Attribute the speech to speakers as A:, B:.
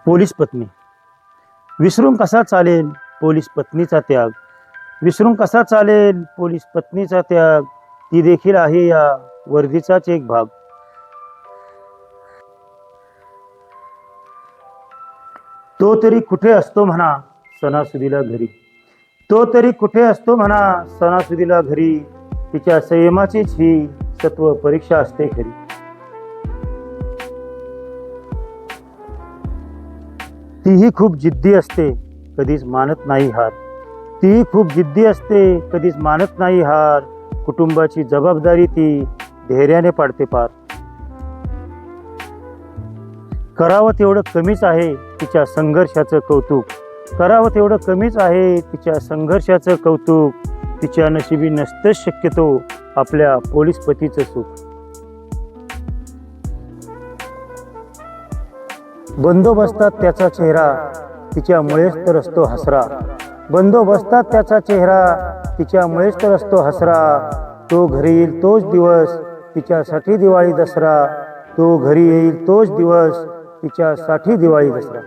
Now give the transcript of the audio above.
A: Police पत्नी. विसरून कसा चालेल पोलीस पत्नीचा त्याग. विसरून कसा चालेल पोलीस पत्नीचा त्याग. ती देखील आहे या वर्दीचाच एक भाग. तो तरी कुठे असतो म्हणा सणासुदीला घरी. तो तरी कुठे असतो म्हणा सणासुदीला घरी. तिच्या संयमाचीच ही सत्व परीक्षा असते खरी. तीही खूप जिद्दी असते कधीच मानत नाही हार. तीही खूप जिद्दी असते कधीच मानत नाही हार. कुटुंबाची जबाबदारी ती धैर्याने पाडते पार. करावं तेवढं कमीच आहे तिच्या संघर्षाचं कौतुक. करावं तेवढं कमीच आहे तिच्या संघर्षाचं कौतुक. तिच्या नशिबी नसतंच शक्यतो आपल्या पोलीस पतीचं सुख. बंदोबस्तात त्याचा चेहरा तिच्यामुळेच तर असतो हसरा. बंदोबस्तात त्याचा चेहरा तिच्यामुळेच तर असतो हसरा. तो घरी येईल तोच दिवस तिच्यासाठी दिवाळी दसरा. तो घरी येईल तोच दिवस तिच्यासाठी दिवाळी दसरा.